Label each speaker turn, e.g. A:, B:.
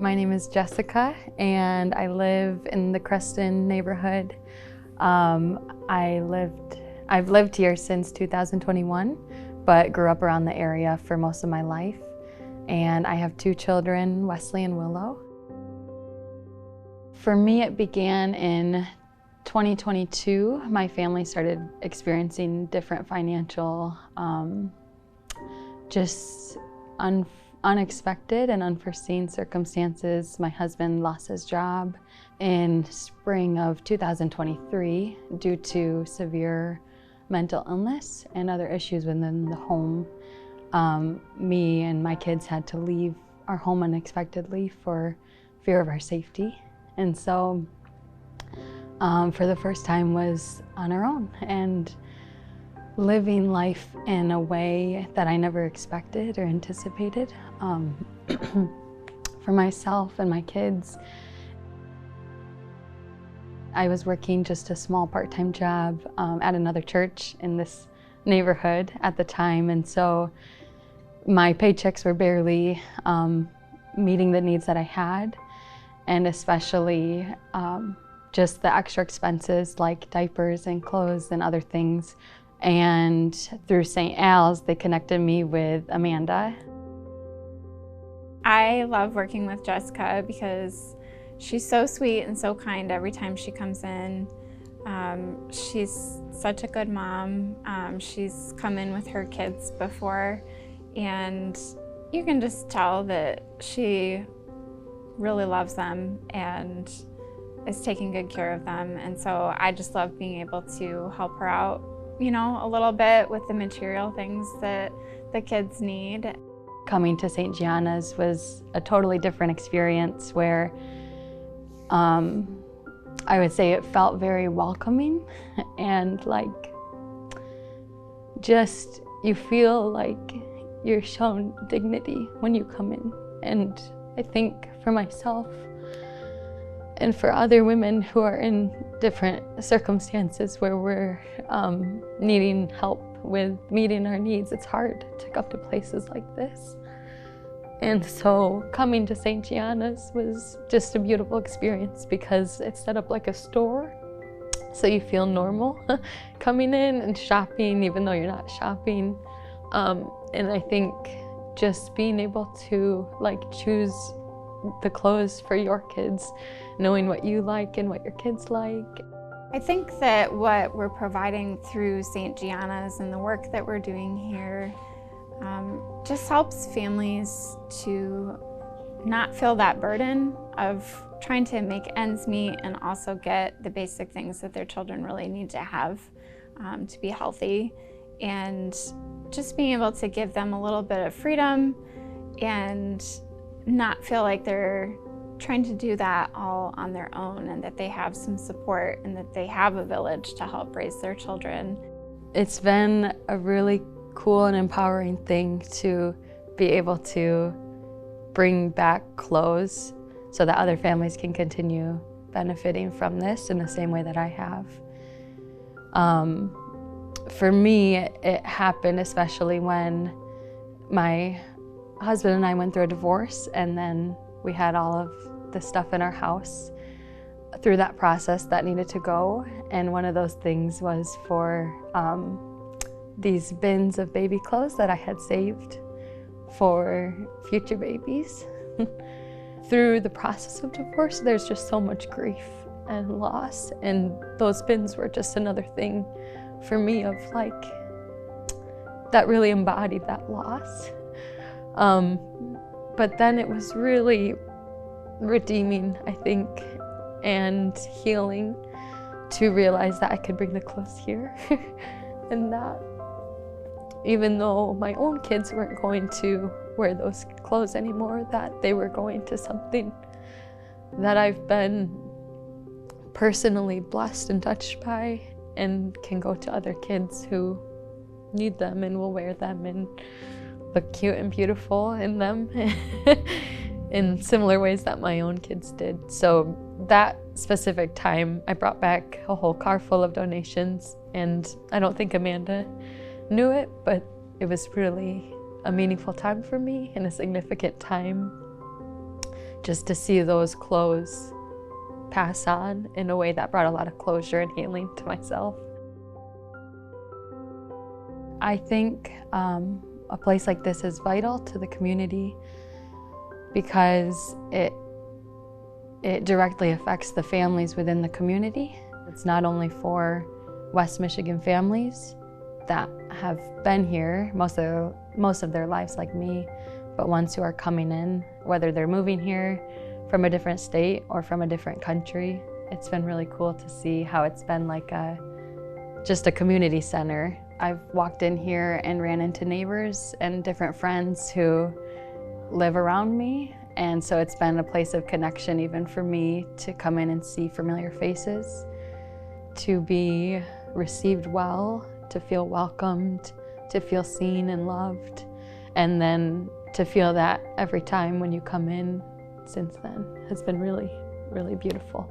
A: My name is Jessica, and I live in the Creston neighborhood. I've lived here since 2021, but grew up around the area for most of my life. And I have two children, Wesley and Willow. For me, it began in 2022. My family started experiencing different financial, unexpected and unforeseen circumstances. My husband lost his job in spring of 2023 due to severe mental illness and other issues within the home. Me and my kids had to leave our home unexpectedly for fear of our safety. And so for the first time was on our own and living life in a way that I never expected or anticipated for myself and my kids. I was working just a small part-time job at another church in this neighborhood at the time, and so my paychecks were barely meeting the needs that I had, and especially just the extra expenses like diapers and clothes and other things. And through St. Al's, they connected me with Amanda.
B: I love working with Jessica because she's so sweet and so kind every time she comes in. She's such a good mom. She's come in with her kids before, and you can just tell that she really loves them and is taking good care of them. And so I just love being able to help her out, you know, a little bit with the material things that the kids need.
A: Coming to St. Gianna's was a totally different experience where I would say it felt very welcoming and like just you feel like you're shown dignity when you come in. And I think for myself and for other women who are in different circumstances where we're needing help with meeting our needs, it's hard to come to places like this. And so coming to St. Gianna's was just a beautiful experience because it's set up like a store, so you feel normal coming in and shopping even though you're not shopping. And I think just being able to like choose the clothes for your kids, knowing what you like and what your kids like.
B: I think that what we're providing through St. Gianna's and the work that we're doing here just helps families to not feel that burden of trying to make ends meet and also get the basic things that their children really need to have to be healthy, and just being able to give them a little bit of freedom and not feel like they're trying to do that all on their own, and that they have some support and that they have a village to help raise their children.
A: It's been a really cool and empowering thing to be able to bring back clothes so that other families can continue benefiting from this in the same way that I have. For me, it happened especially when my husband and I went through a divorce, and then we had all of the stuff in our house through that process that needed to go. And one of those things was for these bins of baby clothes that I had saved for future babies. Through the process of divorce, there's just so much grief and loss, and those bins were just another thing for me of like, that really embodied that loss. But then it was really redeeming, I think, and healing to realize that I could bring the clothes here and that even though my own kids weren't going to wear those clothes anymore, that they were going to something that I've been personally blessed and touched by, and can go to other kids who need them and will wear them and look cute and beautiful in them in similar ways that my own kids did. So that specific time, I brought back a whole car full of donations, and I don't think Amanda knew it, but it was really a meaningful time for me and a significant time just to see those clothes pass on in a way that brought a lot of closure and healing to myself. I think a place like this is vital to the community because it directly affects the families within the community. It's not only for West Michigan families that have been here most of their lives like me, but ones who are coming in, whether they're moving here from a different state or from a different country. It's been really cool to see how it's been like just a community center. I've walked in here and ran into neighbors and different friends who live around me, and so it's been a place of connection even for me to come in and see familiar faces, to be received well, to feel welcomed, to feel seen and loved, and then to feel that every time when you come in since then has been really, really beautiful.